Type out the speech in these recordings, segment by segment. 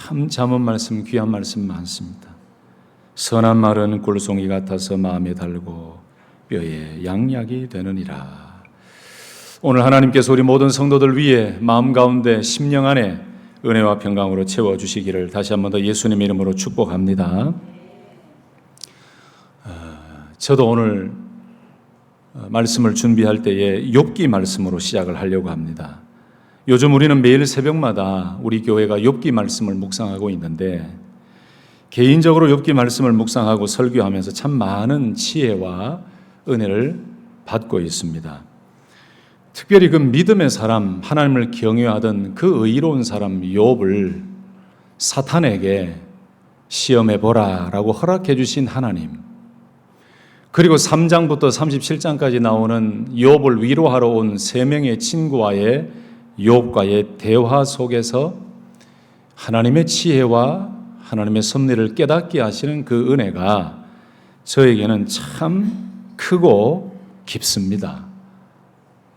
참 잠언 말씀, 귀한 말씀 많습니다. 선한 말은 꿀송이 같아서 마음에 달고 뼈에 양약이 되느니라. 오늘 하나님께서 우리 모든 성도들 위해 마음 가운데 심령 안에 은혜와 평강으로 채워주시기를 다시 한 번 더 예수님의 이름으로 축복합니다. 저도 오늘 말씀을 준비할 때에 욥기 말씀으로 시작을 하려고 합니다. 요즘 우리는 매일 새벽마다 우리 교회가 욥기 말씀을 묵상하고 있는데, 개인적으로 욥기 말씀을 묵상하고 설교하면서 참 많은 지혜와 은혜를 받고 있습니다. 특별히 그 믿음의 사람, 하나님을 경외하던 그 의로운 사람 욥을 사탄에게 시험해보라 라고 허락해 주신 하나님, 그리고 3장부터 37장까지 나오는 욥을 위로하러 온 3명의 친구와의 욥과의 대화 속에서 하나님의 지혜와 하나님의 섭리를 깨닫게 하시는 그 은혜가 저에게는 참 크고 깊습니다.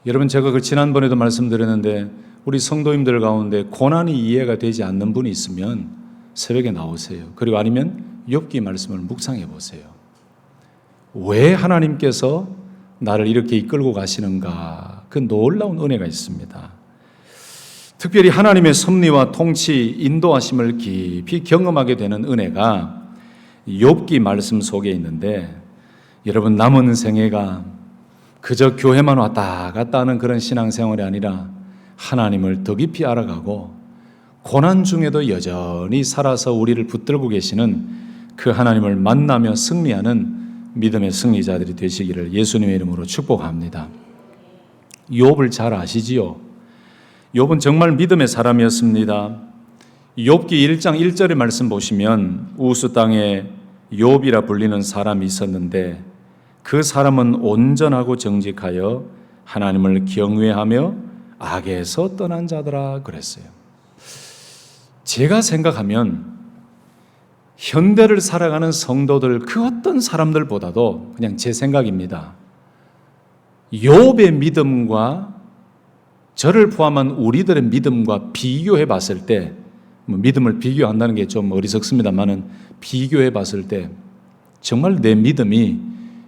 여러분, 제가 그 지난번에도 말씀드렸는데 우리 성도님들 가운데 고난이 이해가 되지 않는 분이 있으면 새벽에 나오세요. 그리고 아니면 욥기 말씀을 묵상해 보세요. 왜 하나님께서 나를 이렇게 이끌고 가시는가, 그 놀라운 은혜가 있습니다. 특별히 하나님의 섭리와 통치, 인도하심을 깊이 경험하게 되는 은혜가 욥기 말씀 속에 있는데, 여러분, 남은 생애가 그저 교회만 왔다 갔다 하는 그런 신앙생활이 아니라 하나님을 더 깊이 알아가고 고난 중에도 여전히 살아서 우리를 붙들고 계시는 그 하나님을 만나며 승리하는 믿음의 승리자들이 되시기를 예수님의 이름으로 축복합니다. 욥을 잘 아시지요? 욥은 정말 믿음의 사람이었습니다. 욥기 1장 1절의 말씀 보시면 우스 땅에 욥이라 불리는 사람이 있었는데 그 사람은 온전하고 정직하여 하나님을 경외하며 악에서 떠난 자더라 그랬어요. 제가 생각하면 현대를 살아가는 성도들 그 어떤 사람들보다도, 그냥 제 생각입니다, 욥의 믿음과 저를 포함한 우리들의 믿음과 비교해 봤을 때, 믿음을 비교한다는 게 좀 어리석습니다만은 비교해 봤을 때 정말 내 믿음이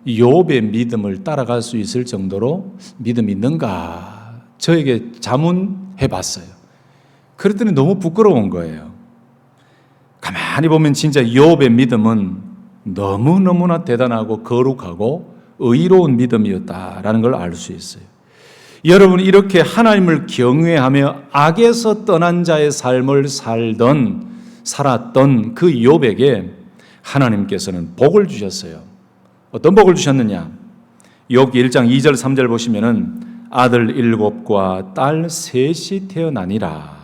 욥의 믿음을 따라갈 수 있을 정도로 믿음이 있는가 저에게 자문해 봤어요. 그랬더니 너무 부끄러운 거예요. 가만히 보면 진짜 욥의 믿음은 너무너무나 대단하고 거룩하고 의로운 믿음이었다라는 걸 알 수 있어요. 여러분, 이렇게 하나님을 경외하며 악에서 떠난 자의 삶을 살았던 그 욥에게 하나님께서는 복을 주셨어요. 어떤 복을 주셨느냐? 욥기 1장 2절 3절 보시면은 아들 7과 딸 3이 태어나니라.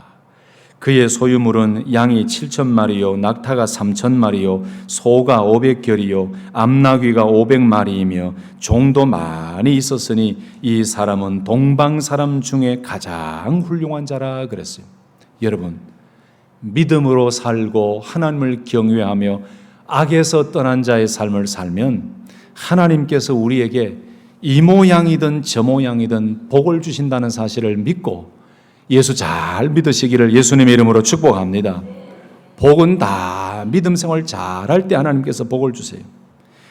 그의 소유물은 양이 7,000마리요 낙타가 3,000마리요 소가 500결이요 암나귀가 500마리이며 종도 많이 있었으니 이 사람은 동방 사람 중에 가장 훌륭한 자라 그랬어요. 여러분, 믿음으로 살고 하나님을 경외하며 악에서 떠난 자의 삶을 살면 하나님께서 우리에게 이 모양이든 저 모양이든 복을 주신다는 사실을 믿고 예수 잘 믿으시기를 예수님의 이름으로 축복합니다. 복은 다 믿음 생활 잘할 때 하나님께서 복을 주세요.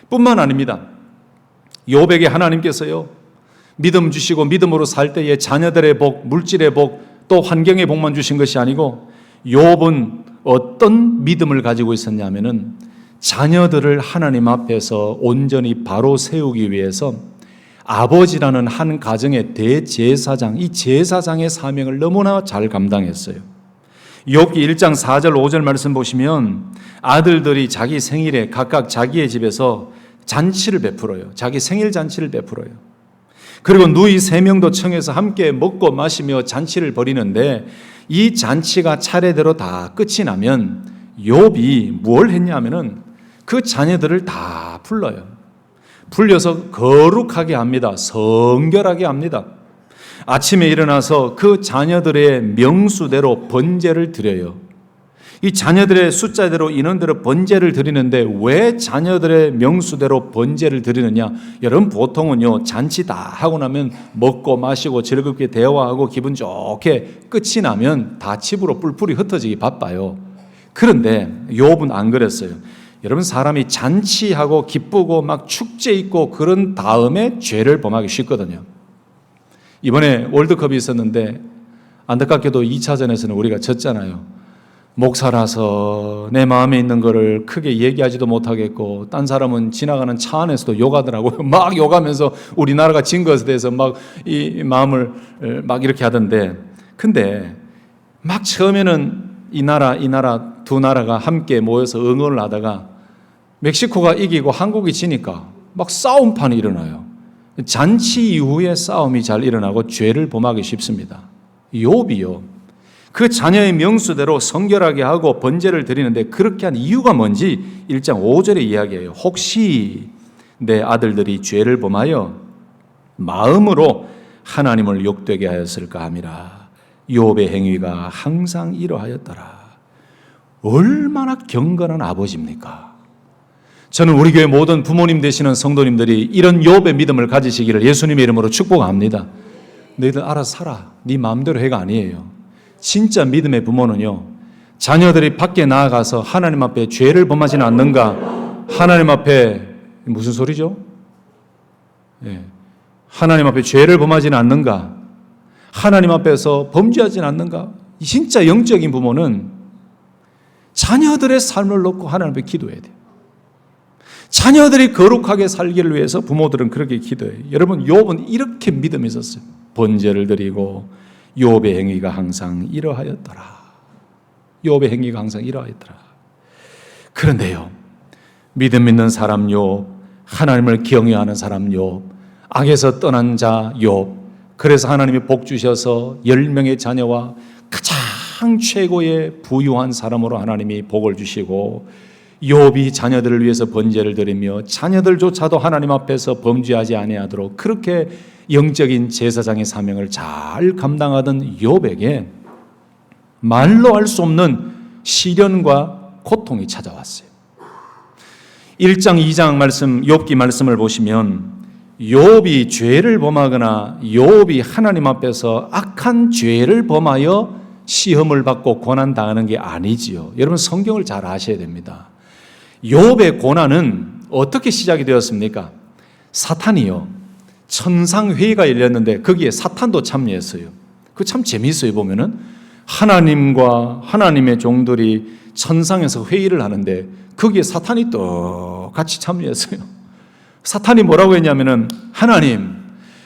뿐만 아닙니다. 욥에게 하나님께서요, 믿음 주시고 믿음으로 살 때에 자녀들의 복, 물질의 복, 또 환경의 복만 주신 것이 아니고 욥은 어떤 믿음을 가지고 있었냐면은 자녀들을 하나님 앞에서 온전히 바로 세우기 위해서 아버지라는 한 가정의 대제사장, 이 제사장의 사명을 너무나 잘 감당했어요. 욥기 1장 4절 5절 말씀 보시면 아들들이 자기 생일에 각각 자기의 집에서 잔치를 베풀어요. 자기 생일 잔치를 베풀어요. 그리고 누이 3명도 청해서 함께 먹고 마시며 잔치를 벌이는데 이 잔치가 차례대로 다 끝이 나면 욥이 뭘 했냐면은 그 자녀들을 다 불러요. 불려서 거룩하게 합니다. 성결하게 합니다. 아침에 일어나서 그 자녀들의 명수대로 번제를 드려요. 이 자녀들의 숫자대로 인원대로 번제를 드리는데 왜 자녀들의 명수대로 번제를 드리느냐? 여러분, 보통은요 잔치 다 하고 나면 먹고 마시고 즐겁게 대화하고 기분 좋게 끝이 나면 다 집으로 뿔뿔이 흩어지기 바빠요. 그런데 욥은 안 그랬어요. 여러분, 사람이 잔치하고 기쁘고 막 축제 있고 그런 다음에 죄를 범하기 쉽거든요. 이번에 월드컵이 있었는데 안타깝게도 2차전에서는 우리가 졌잖아요. 목사라서 내 마음에 있는 거를 크게 얘기하지도 못하겠고 딴 사람은 지나가는 차 안에서도 욕하더라고요. 막 욕하면서 우리나라가 진 것에 대해서 막 이 마음을 막 이렇게 하던데, 근데 막 처음에는 이 나라 두 나라가 함께 모여서 응원을 하다가 멕시코가 이기고 한국이 지니까 막 싸움판이 일어나요. 잔치 이후에 싸움이 잘 일어나고 죄를 범하기 쉽습니다. 욥이요, 그 자녀의 명수대로 성결하게 하고 번제를 드리는데 그렇게 한 이유가 뭔지 1장 5절의 이야기예요. 혹시 내 아들들이 죄를 범하여 마음으로 하나님을 욕되게 하였을까 함이라. 욥의 행위가 항상 이러하였더라. 얼마나 경건한 아버지입니까? 저는 우리 교회 모든 부모님 되시는 성도님들이 이런 욥의 믿음을 가지시기를 예수님의 이름으로 축복합니다. 너희들 알아서 살아. 네 마음대로 해가 아니에요. 진짜 믿음의 부모는요, 자녀들이 밖에 나아가서 하나님 앞에 죄를 범하지는 않는가? 하나님 앞에 무슨 소리죠? 하나님 앞에 죄를 범하지는 않는가? 하나님 앞에서 범죄하지는 않는가? 진짜 영적인 부모는 자녀들의 삶을 놓고 하나님 앞에 기도해야 돼요. 자녀들이 거룩하게 살기를 위해서 부모들은 그렇게 기도해요. 여러분, 욥은 이렇게 믿음이 있었어요. 번제를 드리고 욥의 행위가 항상 이러하였더라. 욥의 행위가 항상 이러하였더라. 그런데요, 믿음 있는 사람 욥, 하나님을 경외하는 사람 욥, 악에서 떠난 자 욥, 그래서 하나님이 복 주셔서 10명의 자녀와 가장 최고의 부유한 사람으로 하나님이 복을 주시고, 욥이 자녀들을 위해서 번제를 드리며 자녀들조차도 하나님 앞에서 범죄하지 아니하도록 그렇게 영적인 제사장의 사명을 잘 감당하던 욥에게 말로 할 수 없는 시련과 고통이 찾아왔어요. 1장 2장 말씀, 욥기 말씀을 보시면 욥이 죄를 범하거나 욥이 하나님 앞에서 악한 죄를 범하여 시험을 받고 고난당하는 게 아니지요. 여러분, 성경을 잘 아셔야 됩니다. 욥의 고난은 어떻게 시작이 되었습니까? 사탄이요, 천상회의가 열렸는데 거기에 사탄도 참여했어요. 그거 참 재미있어요. 보면은 하나님과 하나님의 종들이 천상에서 회의를 하는데 거기에 사탄이 똑같이 참여했어요. 사탄이 뭐라고 했냐면은,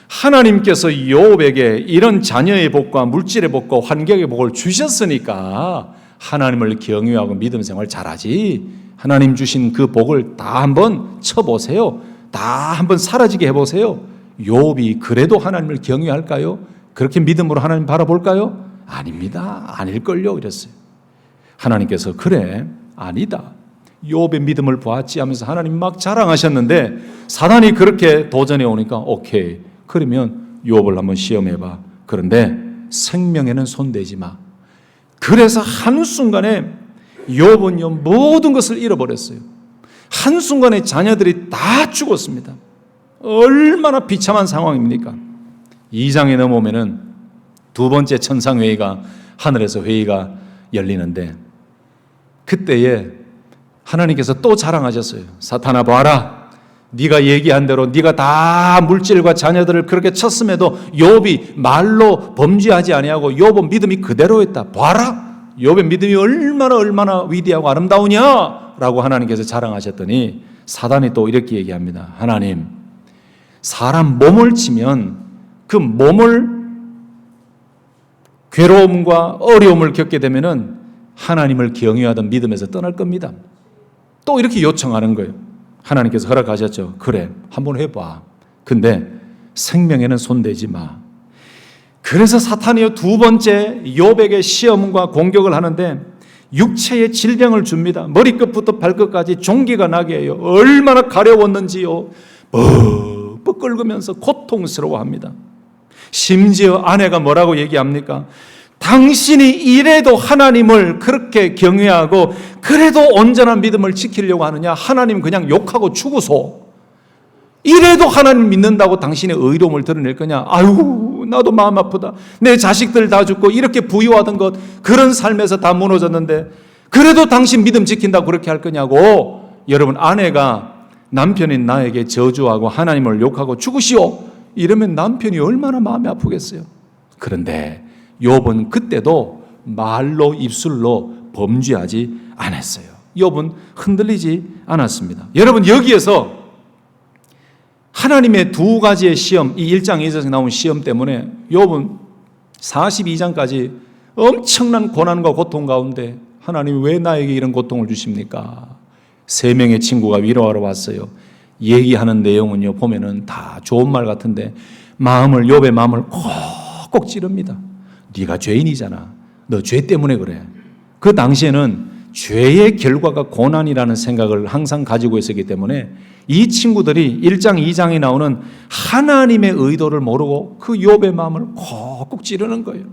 하나님께서 욥에게 이런 자녀의 복과 물질의 복과 환경의 복을 주셨으니까 하나님을 경외하고 믿음 생활 잘하지, 하나님 주신 그 복을 다 한번 쳐보세요. 다 한번 사라지게 해보세요. 욥이 그래도 하나님을 경외할까요? 그렇게 믿음으로 하나님 바라볼까요? 아닙니다. 아닐걸요. 이랬어요. 하나님께서 그래, 아니다, 욥의 믿음을 보았지 하면서 하나님 막 자랑하셨는데, 사단이 그렇게 도전해 오니까 오케이, 그러면 욥을 한번 시험해봐. 그런데 생명에는 손대지 마. 그래서 한순간에 욥은요, 모든 것을 잃어버렸어요. 한순간에 자녀들이 다 죽었습니다. 얼마나 비참한 상황입니까? 2장에 넘어오면은 두 번째 천상회의가, 하늘에서 회의가 열리는데 그때에 하나님께서 또 자랑하셨어요. 사탄아, 봐라, 네가 얘기한 대로 네가 다 물질과 자녀들을 그렇게 쳤음에도 욥이 말로 범죄하지 아니하고 욥은 믿음이 그대로였다. 봐라, 욥의 믿음이 얼마나 위대하고 아름다우냐라고 하나님께서 자랑하셨더니 사단이 또 이렇게 얘기합니다. 하나님, 사람 몸을 치면 그 몸을 괴로움과 어려움을 겪게 되면은 하나님을 경외하던 믿음에서 떠날 겁니다. 또 이렇게 요청하는 거예요. 하나님께서 허락하셨죠. 그래, 한번 해봐. 근데 생명에는 손대지 마. 그래서 사탄이요, 두 번째 욥에게 시험과 공격을 하는데 육체의 질병을 줍니다. 머리끝부터 발끝까지 종기가 나게 해요. 얼마나 가려웠는지요. 뻑뻑 끓으면서 고통스러워합니다. 심지어 아내가 뭐라고 얘기합니까? 당신이 이래도 하나님을 그렇게 경외하고 그래도 온전한 믿음을 지키려고 하느냐? 하나님 그냥 욕하고 죽으소. 이래도 하나님 믿는다고 당신의 의로움을 드러낼 거냐? 아유, 나도 마음 아프다. 내 자식들 다 죽고 이렇게 부유하던 것, 그런 삶에서 다 무너졌는데 그래도 당신 믿음 지킨다고 그렇게 할 거냐고. 여러분, 아내가 남편인 나에게 저주하고 하나님을 욕하고 죽으시오 이러면 남편이 얼마나 마음이 아프겠어요. 그런데 욥은 그때도 말로 입술로 범죄하지 않았어요. 욥은 흔들리지 않았습니다. 여러분, 여기에서 하나님의 두 가지의 시험, 이 1장 2절에서 나온 시험 때문에 욥은 42장까지 엄청난 고난과 고통 가운데 하나님 왜 나에게 이런 고통을 주십니까? 3명의 친구가 위로하러 왔어요. 얘기하는 내용은요, 보면은 다 좋은 말 같은데 욥의 마음을 콕콕 찌릅니다. 네가 죄인이잖아. 너 죄 때문에 그래. 그 당시에는 죄의 결과가 고난이라는 생각을 항상 가지고 있었기 때문에 이 친구들이 1장 2장에 나오는 하나님의 의도를 모르고 그 욥의 마음을 콕콕 찌르는 거예요.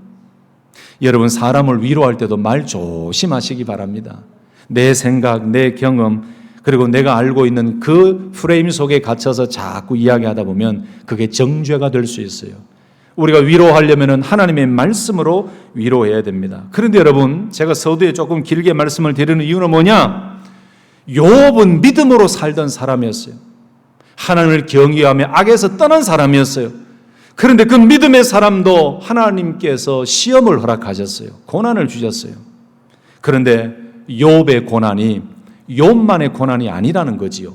여러분, 사람을 위로할 때도 말 조심하시기 바랍니다. 내 생각, 내 경험, 그리고 내가 알고 있는 그 프레임 속에 갇혀서 자꾸 이야기하다 보면 그게 정죄가 될 수 있어요. 우리가 위로하려면 하나님의 말씀으로 위로해야 됩니다. 그런데 여러분, 제가 서두에 조금 길게 말씀을 드리는 이유는 뭐냐? 욥은 믿음으로 살던 사람이었어요. 하나님을 경외하며 악에서 떠난 사람이었어요. 그런데 그 믿음의 사람도 하나님께서 시험을 허락하셨어요. 고난을 주셨어요. 그런데 욥의 고난이 욥만의 고난이 아니라는 거지요.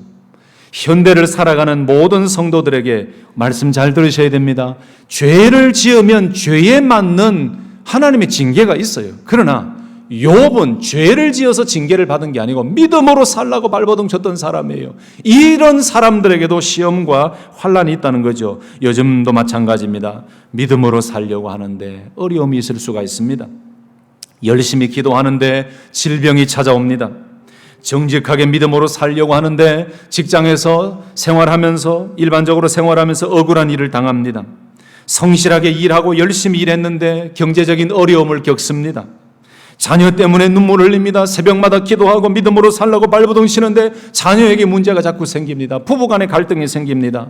현대를 살아가는 모든 성도들에게 말씀 잘 들으셔야 됩니다. 죄를 지으면 죄에 맞는 하나님의 징계가 있어요. 그러나 욥은 죄를 지어서 징계를 받은 게 아니고 믿음으로 살라고 발버둥 쳤던 사람이에요. 이런 사람들에게도 시험과 환난이 있다는 거죠. 요즘도 마찬가지입니다. 믿음으로 살려고 하는데 어려움이 있을 수가 있습니다. 열심히 기도하는데 질병이 찾아옵니다. 정직하게 믿음으로 살려고 하는데 직장에서 생활하면서 일반적으로 생활하면서 억울한 일을 당합니다. 성실하게 일하고 열심히 일했는데 경제적인 어려움을 겪습니다. 자녀 때문에 눈물을 흘립니다. 새벽마다 기도하고 믿음으로 살라고 발버둥 치는데 자녀에게 문제가 자꾸 생깁니다. 부부간에 갈등이 생깁니다.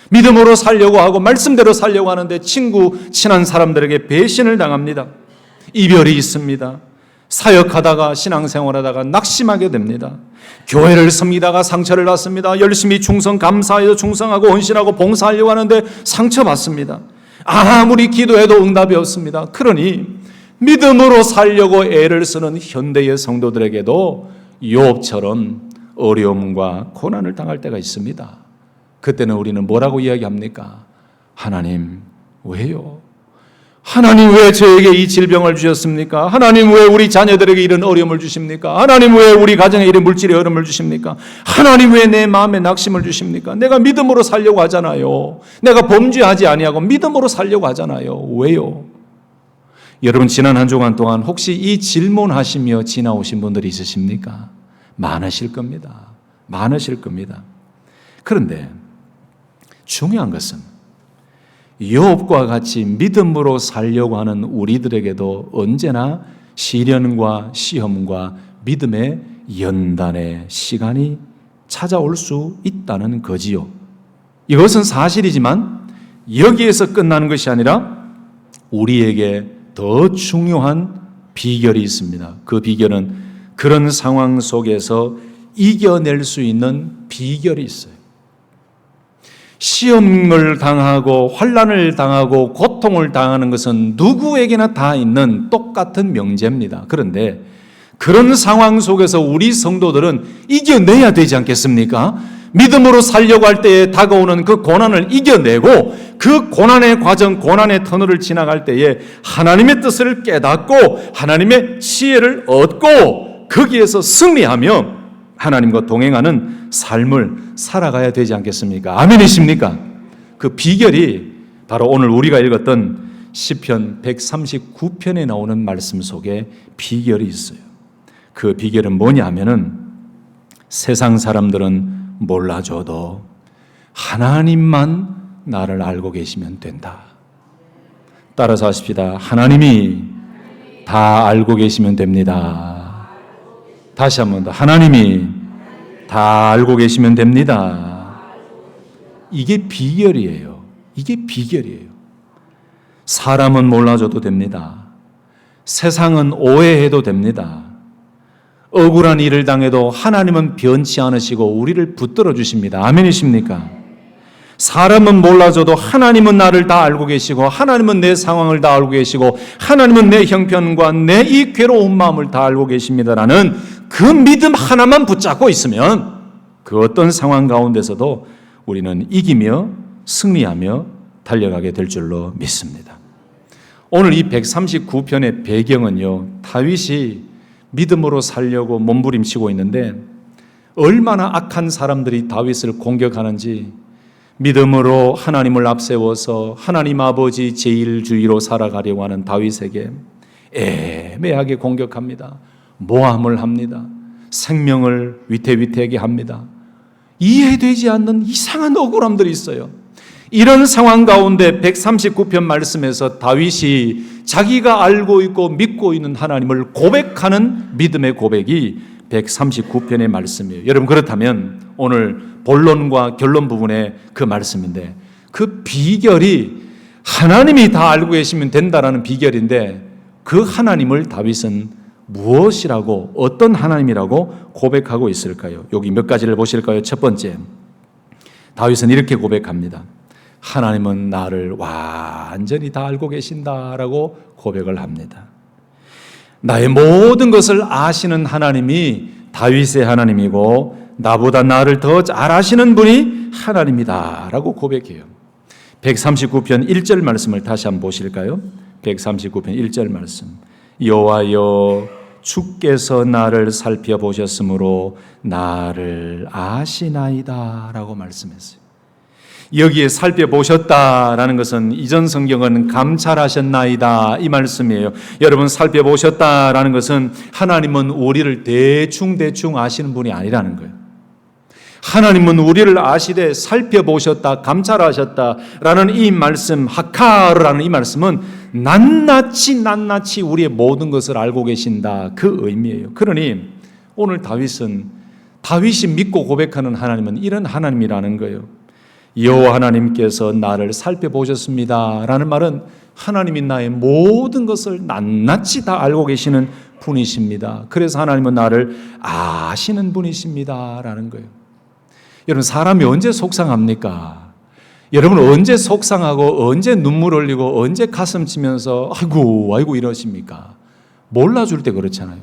믿음으로 살려고 하고 말씀대로 살려고 하는데 친한 사람들에게 배신을 당합니다. 이별이 있습니다. 사역하다가 신앙생활하다가 낙심하게 됩니다. 교회를 섬기다가 상처를 받습니다. 열심히 감사해서 충성하고 헌신하고 봉사하려고 하는데 상처받습니다. 아무리 기도해도 응답이 없습니다. 그러니 믿음으로 살려고 애를 쓰는 현대의 성도들에게도 욥처럼 어려움과 고난을 당할 때가 있습니다. 그때는 우리는 뭐라고 이야기합니까? 하나님, 왜요? 하나님 왜 저에게 이 질병을 주셨습니까? 하나님 왜 우리 자녀들에게 이런 어려움을 주십니까? 하나님 왜 우리 가정에 이런 물질의 어려움을 주십니까? 하나님 왜 내 마음에 낙심을 주십니까? 내가 믿음으로 살려고 하잖아요. 내가 범죄하지 아니하고 믿음으로 살려고 하잖아요. 왜요? 여러분, 지난 한 주간 동안 혹시 이 질문하시며 지나오신 분들이 있으십니까? 많으실 겁니다. 많으실 겁니다. 그런데 중요한 것은 욥과 같이 믿음으로 살려고 하는 우리들에게도 언제나 시련과 시험과 믿음의 연단의 시간이 찾아올 수 있다는 거지요. 이것은 사실이지만 여기에서 끝나는 것이 아니라 우리에게 더 중요한 비결이 있습니다. 그 비결은 그런 상황 속에서 이겨낼 수 있는 비결이 있어요. 시험을 당하고 환난을 당하고 고통을 당하는 것은 누구에게나 다 있는 똑같은 명제입니다. 그런데 그런 상황 속에서 우리 성도들은 이겨내야 되지 않겠습니까? 믿음으로 살려고 할 때에 다가오는 그 고난을 이겨내고 그 고난의 과정, 고난의 터널을 지나갈 때에 하나님의 뜻을 깨닫고 하나님의 지혜를 얻고 거기에서 승리하며 하나님과 동행하는 삶을 살아가야 되지 않겠습니까? 아멘이십니까? 그 비결이 바로 오늘 우리가 읽었던 시편 139편에 나오는 말씀 속에 비결이 있어요. 그 비결은 뭐냐면은 세상 사람들은 몰라줘도 하나님만 나를 알고 계시면 된다. 따라서 하십시다. 하나님이 다 알고 계시면 됩니다. 다시 한 번 더. 하나님이 다 알고 계시면 됩니다. 이게 비결이에요. 이게 비결이에요. 사람은 몰라줘도 됩니다. 세상은 오해해도 됩니다. 억울한 일을 당해도 하나님은 변치 않으시고 우리를 붙들어 주십니다. 아멘이십니까? 사람은 몰라줘도 하나님은 나를 다 알고 계시고 하나님은 내 상황을 다 알고 계시고 하나님은 내 형편과 내 이 괴로운 마음을 다 알고 계십니다라는 그 믿음 하나만 붙잡고 있으면 그 어떤 상황 가운데서도 우리는 이기며 승리하며 달려가게 될 줄로 믿습니다. 오늘 이 139편의 배경은요, 다윗이 믿음으로 살려고 몸부림치고 있는데 얼마나 악한 사람들이 다윗을 공격하는지 믿음으로 하나님을 앞세워서 하나님 아버지 제일주의로 살아가려고 하는 다윗에게 애매하게 공격합니다. 모함을 합니다. 생명을 위태위태하게 합니다. 이해되지 않는 이상한 억울함들이 있어요. 이런 상황 가운데 139편 말씀에서 다윗이 자기가 알고 있고 믿고 있는 하나님을 고백하는 믿음의 고백이 139편의 말씀이에요. 여러분, 그렇다면 오늘 본론과 결론 부분의 그 말씀인데 그 비결이 하나님이 다 알고 계시면 된다라는 비결인데 그 하나님을 다윗은 무엇이라고, 어떤 하나님이라고 고백하고 있을까요? 여기 몇 가지를 보실까요? 첫 번째, 다윗은 이렇게 고백합니다. 하나님은 나를 완전히 다 알고 계신다라고 고백을 합니다. 나의 모든 것을 아시는 하나님이 다윗의 하나님이고 나보다 나를 더 잘 아시는 분이 하나님이다라고 고백해요. 139편 1절 말씀을 다시 한번 보실까요? 139편 1절 말씀. 여호와여, 주께서 나를 살펴보셨으므로 나를 아시나이다 라고 말씀했어요. 여기에 살펴보셨다라는 것은 이전 성경은 감찰하셨나이다 이 말씀이에요. 여러분, 살펴보셨다라는 것은 하나님은 우리를 대충 아시는 분이 아니라는 거예요. 하나님은 우리를 아시되 살펴보셨다, 감찰하셨다라는 이 말씀, 하카르라는 이 말씀은 낱낱이 우리의 모든 것을 알고 계신다, 그 의미예요. 그러니 오늘 다윗이 믿고 고백하는 하나님은 이런 하나님이라는 거예요. 여호와 하나님께서 나를 살펴보셨습니다 라는 말은 하나님이 나의 모든 것을 낱낱이 다 알고 계시는 분이십니다. 그래서 하나님은 나를 아시는 분이십니다 라는 거예요. 여러분, 사람이 언제 속상합니까? 여러분, 언제 속상하고 언제 눈물 흘리고 언제 가슴 치면서 아이고 이러십니까? 몰라줄 때 그렇잖아요.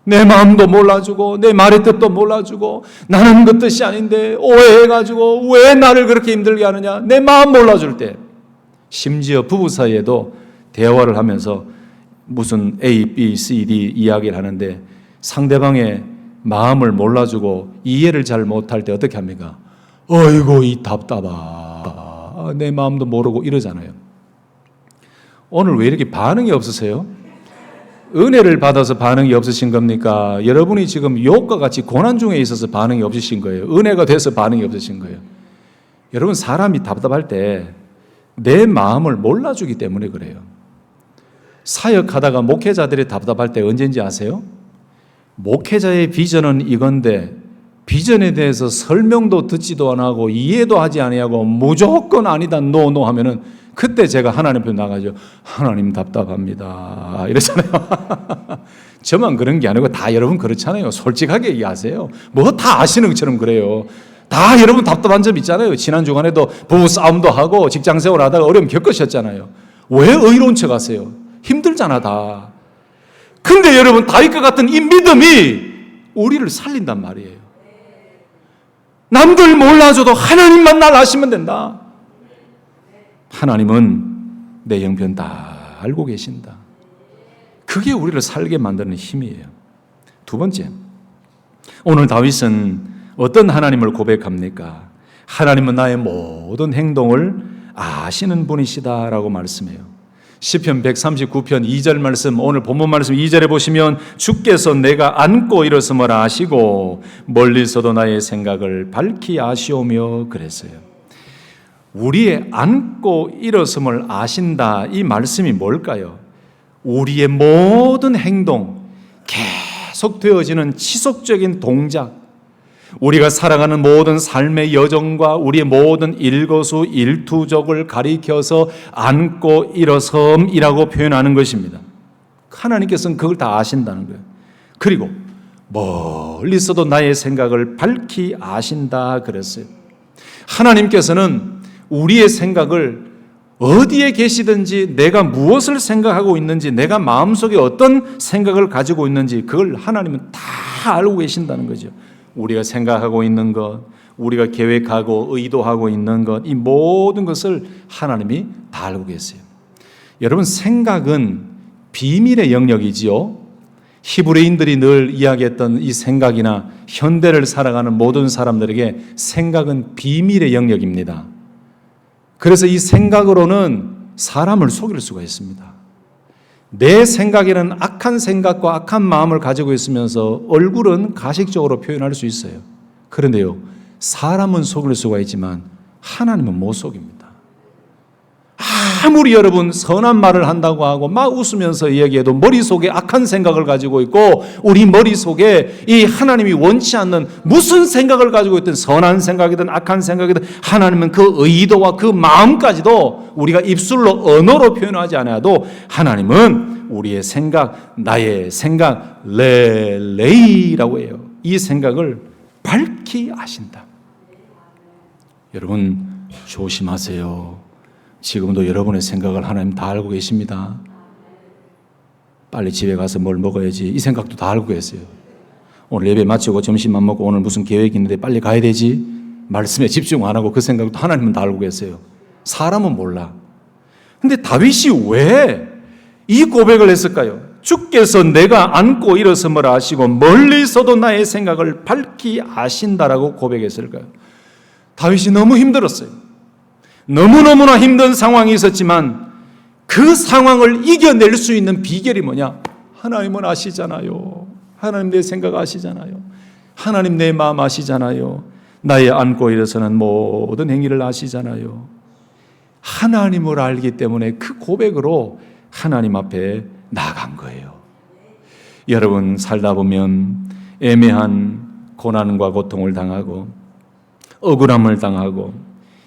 내 마음도 몰라주고 내 말의 뜻도 몰라주고 나는 그 뜻이 아닌데 오해해가지고 왜 나를 그렇게 힘들게 하느냐, 내 마음 몰라줄 때, 심지어 부부 사이에도 대화를 하면서 무슨 A, B, C, D 이야기를 하는데 상대방의 마음을 몰라주고 이해를 잘 못할 때 어떻게 합니까? 어이고 이 답답하, 내 마음도 모르고 이러잖아요. 오늘 왜 이렇게 반응이 없으세요? 은혜를 받아서 반응이 없으신 겁니까? 여러분이 지금 욕과 같이 고난 중에 있어서 반응이 없으신 거예요? 은혜가 돼서 반응이 없으신 거예요? 여러분, 사람이 답답할 때 내 마음을 몰라주기 때문에 그래요. 사역하다가 목회자들이 답답할 때 언제인지 아세요? 목회자의 비전은 이건데 비전에 대해서 설명도 듣지도 안 하고 이해도 하지 아니하고 무조건 아니다 노 하면은 그때 제가 하나님 앞에 나가죠. 하나님 답답합니다 이러잖아요. 저만 그런 게 아니고 다 여러분 그렇잖아요. 솔직하게 얘기하세요. 뭐 다 아시는 것처럼 그래요. 다 여러분 답답한 점 있잖아요. 지난 주간에도 부부 싸움도 하고 직장 생활 하다가 어려움 겪으셨잖아요. 왜 의로운 척 하세요? 힘들잖아 다. 근데 여러분, 다윗과 같은 이 믿음이 우리를 살린단 말이에요. 남들 몰라줘도 하나님만 날 아시면 된다. 하나님은 내 형편 다 알고 계신다. 그게 우리를 살게 만드는 힘이에요. 두 번째, 오늘 다윗은 어떤 하나님을 고백합니까? 하나님은 나의 모든 행동을 아시는 분이시다라고 말씀해요. 시편 139편 2절 말씀, 오늘 본문 말씀 2절에 보시면 주께서 내가 앉고 일어섬을 아시고 멀리서도 나의 생각을 밝히 아시오며 그랬어요. 우리의 앉고 일어섬을 아신다, 이 말씀이 뭘까요? 우리의 모든 행동, 계속 되어지는 지속적인 동작, 우리가 살아가는 모든 삶의 여정과 우리의 모든 일거수일투족을 가리켜서 앉고 일어섬이라고 표현하는 것입니다. 하나님께서는 그걸 다 아신다는 거예요. 그리고 멀리서도 나의 생각을 밝히 아신다 그랬어요. 하나님께서는 우리의 생각을 어디에 계시든지 내가 무엇을 생각하고 있는지, 내가 마음속에 어떤 생각을 가지고 있는지 그걸 하나님은 다 알고 계신다는 거죠. 우리가 생각하고 있는 것, 우리가 계획하고 의도하고 있는 것, 이 모든 것을 하나님이 다 알고 계세요. 여러분, 생각은 비밀의 영역이지요. 히브리인들이 늘 이야기했던 이 생각이나 현대를 살아가는 모든 사람들에게 생각은 비밀의 영역입니다. 그래서 이 생각으로는 사람을 속일 수가 있습니다. 내 생각에는 악한 생각과 악한 마음을 가지고 있으면서 얼굴은 가식적으로 표현할 수 있어요. 그런데요, 사람은 속일 수가 있지만 하나님은 못 속입니다. 아무리 여러분 선한 말을 한다고 하고 막 웃으면서 이야기해도 머릿속에 악한 생각을 가지고 있고, 우리 머릿속에 이 하나님이 원치 않는 무슨 생각을 가지고 있든 선한 생각이든 악한 생각이든 하나님은 그 의도와 그 마음까지도 우리가 입술로 언어로 표현하지 않아도 하나님은 우리의 생각, 나의 생각, 레이라고 해요. 이 생각을 밝히 아신다. 여러분 조심하세요. 지금도 여러분의 생각을 하나님 다 알고 계십니다. 빨리 집에 가서 뭘 먹어야지, 이 생각도 다 알고 계세요. 오늘 예배 마치고 점심만 먹고 오늘 무슨 계획이 있는데 빨리 가야 되지, 말씀에 집중 안 하고 그 생각도 하나님은 다 알고 계세요. 사람은 몰라. 근데 다윗이 왜 이 고백을 했을까요? 주께서 내가 앉고 일어섬을 아시고 멀리서도 나의 생각을 밝히 아신다라고 고백했을까요? 다윗이 너무 힘들었어요. 너무너무나 힘든 상황이 있었지만 그 상황을 이겨낼 수 있는 비결이 뭐냐? 하나님은 아시잖아요. 하나님 내 생각 아시잖아요. 하나님 내 마음 아시잖아요. 나의 앉고 일어서는 모든 행위를 아시잖아요. 하나님을 알기 때문에 그 고백으로 하나님 앞에 나간 거예요. 여러분, 살다 보면 애매한 고난과 고통을 당하고 억울함을 당하고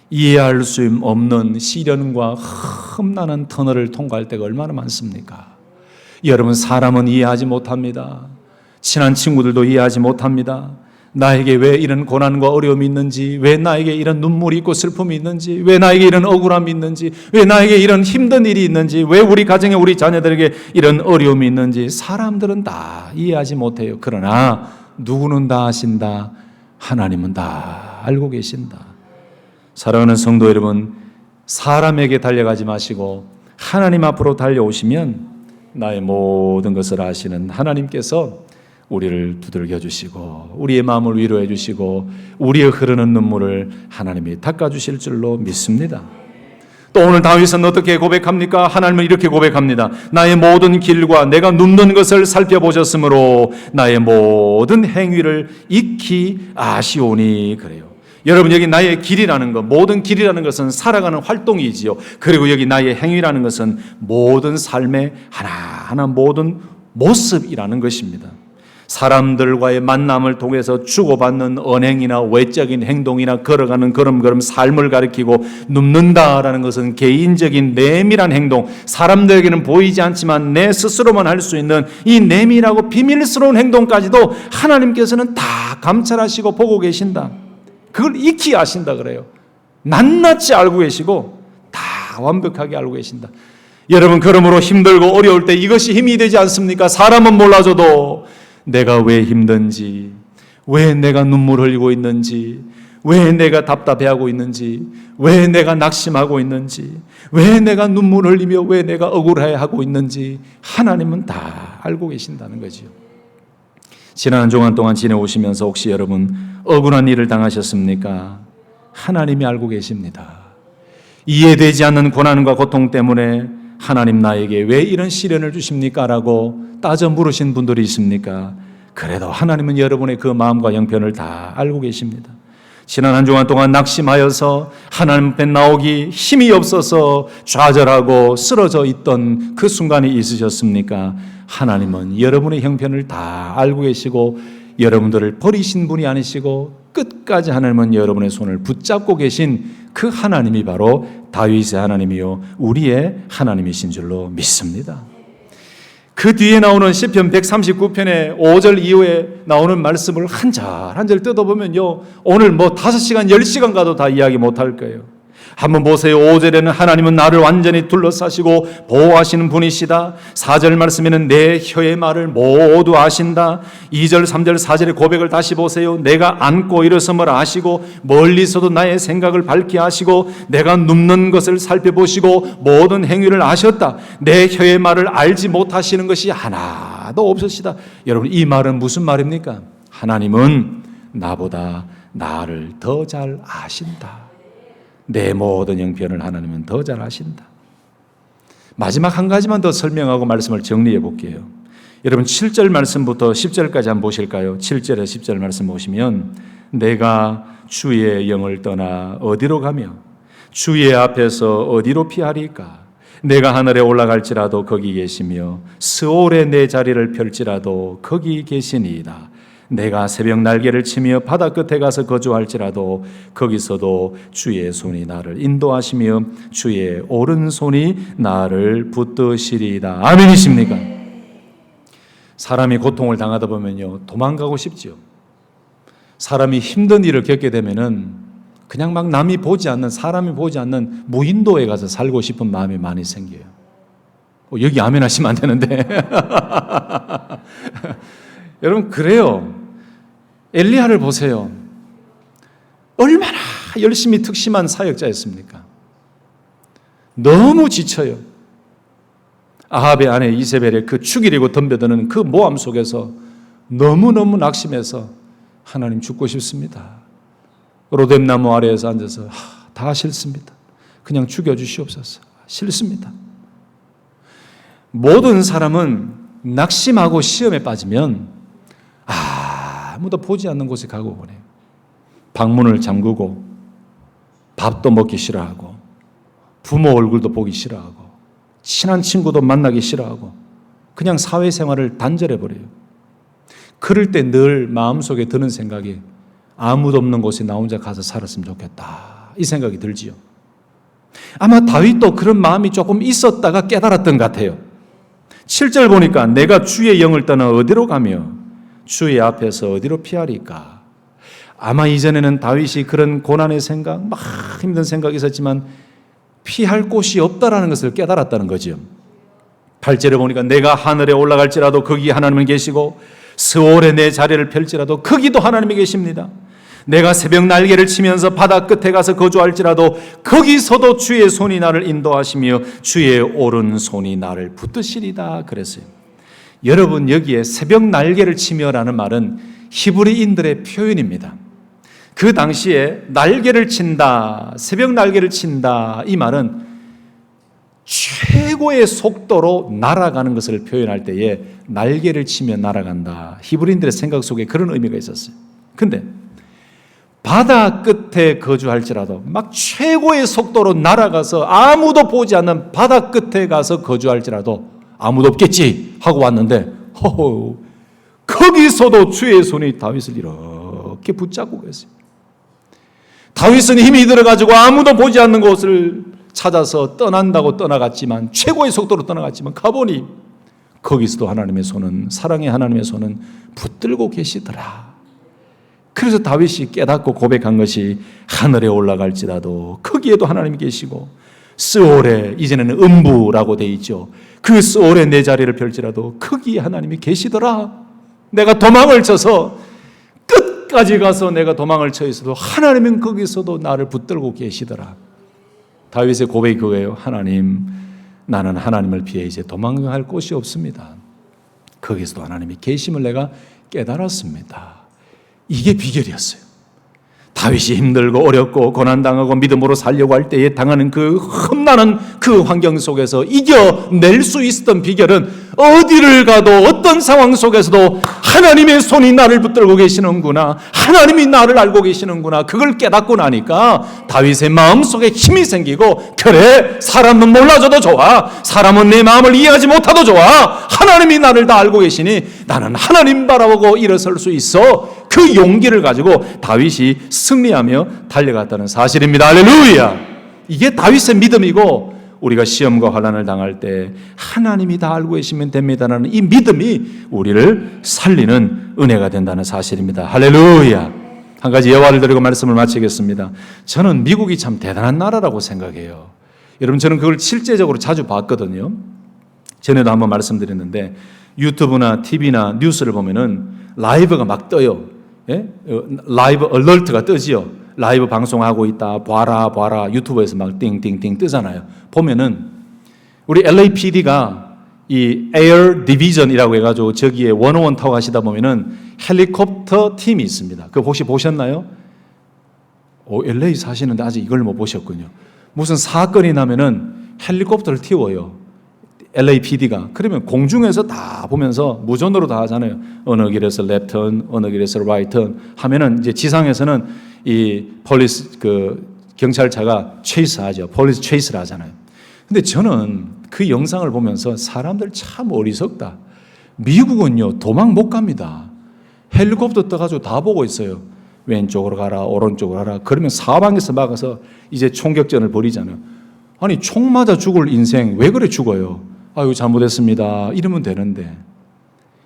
이해할 수 없는 시련과 험난한 터널을 통과할 때가 얼마나 많습니까? 여러분, 사람은 이해하지 못합니다. 친한 친구들도 이해하지 못합니다. 나에게 왜 이런 고난과 어려움이 있는지, 왜 나에게 이런 눈물이 있고 슬픔이 있는지, 왜 나에게 이런 억울함이 있는지, 왜 나에게 이런 힘든 일이 있는지, 왜 우리 가정에 우리 자녀들에게 이런 어려움이 있는지 사람들은 다 이해하지 못해요. 그러나 누구는 다 아신다. 하나님은 다 알고 계신다. 사랑하는 성도 여러분, 사람에게 달려가지 마시고 하나님 앞으로 달려오시면 나의 모든 것을 아시는 하나님께서 우리를 두들겨 주시고 우리의 마음을 위로해 주시고 우리의 흐르는 눈물을 하나님이 닦아 주실 줄로 믿습니다. 또 오늘 다윗은 어떻게 고백합니까? 하나님은 이렇게 고백합니다. 나의 모든 길과 내가 눕는 것을 살펴보셨으므로 나의 모든 행위를 익히 아시오니. 그래요. 여러분, 여기 나의 길이라는 것, 모든 길이라는 것은 살아가는 활동이지요. 그리고 여기 나의 행위라는 것은 모든 삶의 하나하나 모든 모습이라는 것입니다. 사람들과의 만남을 통해서 주고받는 언행이나 외적인 행동이나 걸어가는 걸음걸음 삶을 가리키고, 눕는다라는 것은 개인적인 내밀한 행동, 사람들에게는 보이지 않지만 내 스스로만 할 수 있는 이 내밀하고 비밀스러운 행동까지도 하나님께서는 다 감찰하시고 보고 계신다. 그걸 익히 아신다 그래요. 낱낱이 알고 계시고 다 완벽하게 알고 계신다. 여러분, 그러므로 힘들고 어려울 때 이것이 힘이 되지 않습니까? 사람은 몰라줘도 내가 왜 힘든지, 왜 내가 눈물 흘리고 있는지, 왜 내가 답답해하고 있는지, 왜 내가 낙심하고 있는지, 왜 내가 눈물 흘리며 왜 내가 억울해하고 있는지 하나님은 다 알고 계신다는 거죠. 지난 한 주간 동안 지내오시면서 혹시 여러분 억울한 일을 당하셨습니까? 하나님이 알고 계십니다. 이해되지 않는 고난과 고통 때문에 하나님 나에게 왜 이런 시련을 주십니까? 라고 따져 물으신 분들이 있습니까? 그래도 하나님은 여러분의 그 마음과 형편을 다 알고 계십니다. 지난 한 주간 동안 낙심하여서 하나님 앞에 나오기 힘이 없어서 좌절하고 쓰러져 있던 그 순간이 있으셨습니까? 하나님은 여러분의 형편을 다 알고 계시고 여러분들을 버리신 분이 아니시고 끝까지 하나님은 여러분의 손을 붙잡고 계신 그 하나님이 바로 다윗의 하나님이요 우리의 하나님이신 줄로 믿습니다. 그 뒤에 나오는 시편 139편의 5절 이후에 나오는 말씀을 한 절 한 절 뜯어보면요, 오늘 5시간 10시간 가도 다 이야기 못할 거예요. 한번 보세요. 5절에는 하나님은 나를 완전히 둘러싸시고 보호하시는 분이시다. 4절 말씀에는 내 혀의 말을 모두 아신다. 2절 3절 4절의 고백을 다시 보세요. 내가 앉고 일어섬을 아시고 멀리서도 나의 생각을 밝게 하시고 내가 눕는 것을 살펴보시고 모든 행위를 아셨다. 내 혀의 말을 알지 못하시는 것이 하나도 없으시다. 여러분, 이 말은 무슨 말입니까? 하나님은 나보다 나를 더 잘 아신다. 내 모든 형편을 하나님은 더 잘 아신다. 마지막 한 가지만 더 설명하고 말씀을 정리해 볼게요. 여러분, 7절 말씀부터 10절까지 한번 보실까요? 7절에 10절 말씀 보시면 내가 주의 영을 떠나 어디로 가며 주의 앞에서 어디로 피하리까? 내가 하늘에 올라갈지라도 거기 계시며 스올에 내 자리를 펼지라도 거기 계시니이다. 내가 새벽 날개를 치며 바다 끝에 가서 거주할지라도 거기서도 주의 손이 나를 인도하시며 주의 오른손이 나를 붙드시리이다. 아멘이십니까? 사람이 고통을 당하다 보면요, 도망가고 싶죠. 사람이 힘든 일을 겪게 되면은 그냥 막 남이 보지 않는, 사람이 보지 않는 무인도에 가서 살고 싶은 마음이 많이 생겨요. 여기 아멘 하시면 안 되는데 여러분, 그래요. 엘리야를 보세요. 얼마나 열심히 특심한 사역자였습니까? 너무 지쳐요. 아합의 아내 이세벨의 그 죽이려고 덤벼드는 그 모함 속에서 너무너무 낙심해서 하나님 죽고 싶습니다. 로뎀나무 아래에서 앉아서 다 싫습니다. 그냥 죽여주시옵소서. 싫습니다. 모든 사람은 낙심하고 시험에 빠지면 아무도 보지 않는 곳에 가고 보내요. 방문을 잠그고 밥도 먹기 싫어하고 부모 얼굴도 보기 싫어하고 친한 친구도 만나기 싫어하고 그냥 사회생활을 단절해버려요. 그럴 때 늘 마음속에 드는 생각이 아무도 없는 곳에 나 혼자 가서 살았으면 좋겠다, 이 생각이 들지요. 아마 다윗도 그런 마음이 조금 있었다가 깨달았던 것 같아요. 7절 보니까 내가 주의 영을 떠나 어디로 가며 주의 앞에서 어디로 피하리까? 아마 이전에는 다윗이 그런 고난의 생각, 막 힘든 생각이 있었지만 피할 곳이 없다라는 것을 깨달았다는 거죠. 8절에 보니까 내가 하늘에 올라갈지라도 거기 하나님은 계시고 스올에 내 자리를 펼지라도 거기도 하나님이 계십니다. 내가 새벽 날개를 치면서 바다 끝에 가서 거주할지라도 거기서도 주의 손이 나를 인도하시며 주의 오른손이 나를 붙드시리다 그랬어요. 여러분, 여기에 새벽 날개를 치며라는 말은 히브리인들의 표현입니다. 그 당시에 날개를 친다, 새벽 날개를 친다, 이 말은 최고의 속도로 날아가는 것을 표현할 때에 날개를 치며 날아간다, 히브리인들의 생각 속에 그런 의미가 있었어요. 근데 바다 끝에 거주할지라도 막 최고의 속도로 날아가서 아무도 보지 않는 바다 끝에 가서 거주할지라도 아무도 없겠지 하고 왔는데 거기서도 주의 손이 다윗을 이렇게 붙잡고 계세요. 다윗은 힘이 들어가지고 아무도 보지 않는 곳을 찾아서 떠난다고 떠나갔지만, 최고의 속도로 떠나갔지만 가보니 거기서도 하나님의 손은, 사랑의 하나님의 손은 붙들고 계시더라. 그래서 다윗이 깨닫고 고백한 것이 하늘에 올라갈지라도 거기에도 하나님이 계시고 스올에, 이제는 음부라고 돼 있죠. 그 스올에 내 자리를 펼지라도 거기에 하나님이 계시더라. 내가 도망을 쳐서 끝까지 가서 내가 도망을 쳐 있어도 하나님은 거기서도 나를 붙들고 계시더라. 다윗의 고백이 그거예요. 하나님, 나는 하나님을 피해 이제 도망갈 곳이 없습니다. 거기서도 하나님이 계심을 내가 깨달았습니다. 이게 비결이었어요. 다윗이 힘들고 어렵고 고난당하고 믿음으로 살려고 할 때에 당하는 그 험난한 그 환경 속에서 이겨낼 수 있었던 비결은 어디를 가도 어떤 상황 속에서도 하나님의 손이 나를 붙들고 계시는구나, 하나님이 나를 알고 계시는구나, 그걸 깨닫고 나니까 다윗의 마음속에 힘이 생기고, 그래, 사람은 몰라줘도 좋아, 사람은 내 마음을 이해하지 못해도 좋아, 하나님이 나를 다 알고 계시니 나는 하나님 바라보고 일어설 수 있어. 그 용기를 가지고 다윗이 승리하며 달려갔다는 사실입니다. 할렐루야! 이게 다윗의 믿음이고 우리가 시험과 환난을 당할 때 하나님이 다 알고 계시면 됩니다라는 이 믿음이 우리를 살리는 은혜가 된다는 사실입니다. 할렐루야. 한 가지 예화를 드리고 말씀을 마치겠습니다. 저는 미국이 참 대단한 나라라고 생각해요. 여러분, 저는 그걸 실제적으로 자주 봤거든요. 전에도 한번 말씀드렸는데 유튜브나 TV나 뉴스를 보면은 라이브가 막 떠요. 예? 라이브 얼러트가 뜨지요. 라이브 방송하고 있다. 봐라. 유튜브에서 막 띵띵띵 뜨잖아요. 보면은 우리 LAPD가 이 에어 디비전이라고 해가지고 저기에 101 타고 가시다 보면은 헬리콥터 팀이 있습니다. 그거 혹시 보셨나요? LA 사시는데 아직 이걸 못 보셨군요. 무슨 사건이 나면은 헬리콥터를 띄워요. LAPD가. 그러면 공중에서 다 보면서 무전으로 다 하잖아요. 어느 길에서 레프트 턴, 어느 길에서 라이트 턴 하면은 이제 지상에서는 이 폴리스 경찰차가 체이스하죠. 폴리스 체이스를 하잖아요. 근데 저는 그 영상을 보면서 사람들 참 어리석다. 미국은요 도망 못 갑니다. 헬리콥터 떠가지고 다 보고 있어요. 왼쪽으로 가라, 오른쪽으로 가라. 그러면 사방에서 막아서 이제 총격전을 벌이잖아요. 아니 총 맞아 죽을 인생 왜 그래 죽어요? 아유 잘못했습니다. 이러면 되는데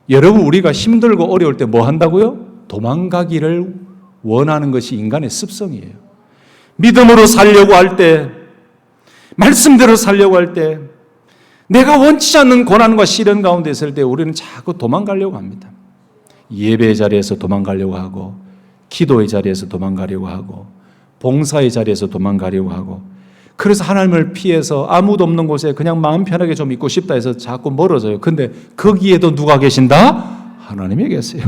여러분, 우리가 힘들고 어려울 때 뭐 한다고요? 도망가기를 원하는 것이 인간의 습성이에요. 믿음으로 살려고 할 때, 말씀대로 살려고 할 때, 내가 원치 않는 고난과 시련 가운데 있을 때 우리는 자꾸 도망가려고 합니다. 예배의 자리에서 도망가려고 하고, 기도의 자리에서 도망가려고 하고, 봉사의 자리에서 도망가려고 하고, 그래서 하나님을 피해서 아무도 없는 곳에 그냥 마음 편하게 좀 있고 싶다 해서 자꾸 멀어져요. 근데 거기에도 누가 계신다? 하나님이 계세요.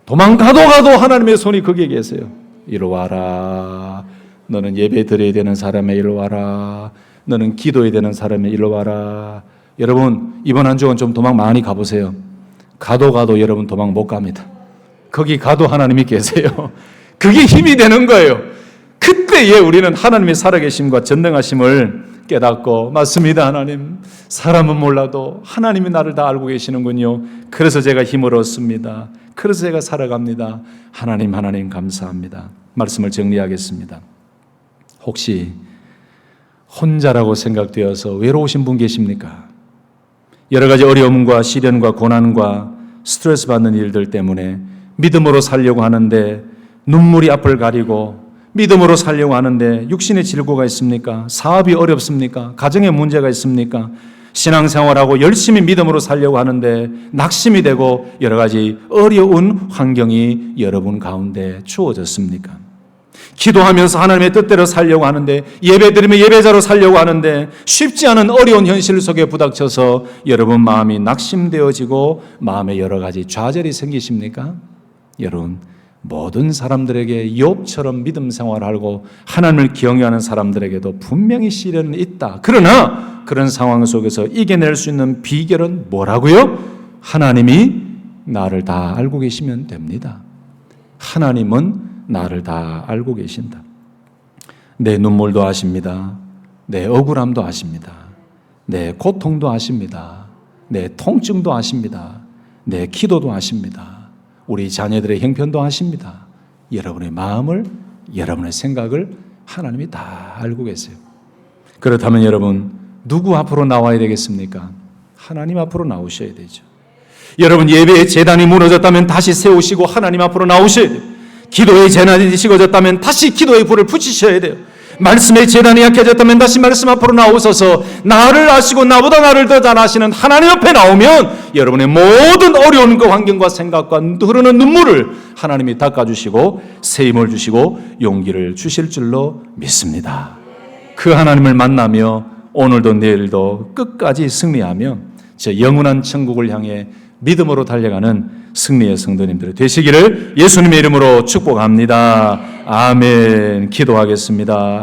도망가도 하나님의 손이 거기에 계세요. 이리 와라. 너는 예배 드려야 되는 사람에 이리 와라. 너는 기도해야 되는 사람에 이리 와라. 여러분, 이번 한 주간 좀 도망 많이 가보세요. 가도 여러분 도망 못 갑니다. 거기 가도 하나님이 계세요. 그게 힘이 되는 거예요. 그때에 우리는 하나님의 살아계심과 전능하심을 깨닫고, 맞습니다 하나님, 사람은 몰라도 하나님이 나를 다 알고 계시는군요. 그래서 제가 힘을 얻습니다. 그래서 제가 살아갑니다. 하나님 감사합니다. 말씀을 정리하겠습니다. 혹시 혼자라고 생각되어서 외로우신 분 계십니까? 여러 가지 어려움과 시련과 고난과 스트레스 받는 일들 때문에 믿음으로 살려고 하는데 눈물이 앞을 가리고, 믿음으로 살려고 하는데 육신의 질고가 있습니까? 사업이 어렵습니까? 가정에 문제가 있습니까? 신앙생활하고 열심히 믿음으로 살려고 하는데 낙심이 되고 여러 가지 어려운 환경이 여러분 가운데 주어졌습니까? 기도하면서 하나님의 뜻대로 살려고 하는데, 예배드리며 예배자로 살려고 하는데 쉽지 않은 어려운 현실 속에 부닥쳐서 여러분 마음이 낙심되어지고 마음에 여러 가지 좌절이 생기십니까? 여러분, 모든 사람들에게 욥처럼 믿음 생활을 하고 하나님을 경외하는 사람들에게도 분명히 시련은 있다. 그러나 그런 상황 속에서 이겨낼 수 있는 비결은 뭐라고요? 하나님이 나를 다 알고 계시면 됩니다. 하나님은 나를 다 알고 계신다. 내 눈물도 아십니다. 내 억울함도 아십니다. 내 고통도 아십니다. 내 통증도 아십니다. 내 기도도 아십니다. 우리 자녀들의 형편도 아십니다. 여러분의 마음을, 여러분의 생각을 하나님이 다 알고 계세요. 그렇다면 여러분, 누구 앞으로 나와야 되겠습니까? 하나님 앞으로 나오셔야 되죠. 여러분, 예배의 제단이 무너졌다면 다시 세우시고 하나님 앞으로 나오셔야 돼요. 기도의 제단이 식어졌다면 다시 기도의 불을 붙이셔야 돼요. 말씀의 제단이 약해졌다면 다시 말씀 앞으로 나오셔서 나를 아시고 나보다 나를 더 잘 아시는 하나님 앞에 나오면 여러분의 모든 어려운 그 환경과 생각과 흐르는 눈물을 하나님이 닦아주시고 새 힘을 주시고 용기를 주실 줄로 믿습니다. 그 하나님을 만나며 오늘도 내일도 끝까지 승리하며 저 영원한 천국을 향해 믿음으로 달려가는 승리의 성도님들 되시기를 예수님의 이름으로 축복합니다. 아멘. 기도하겠습니다.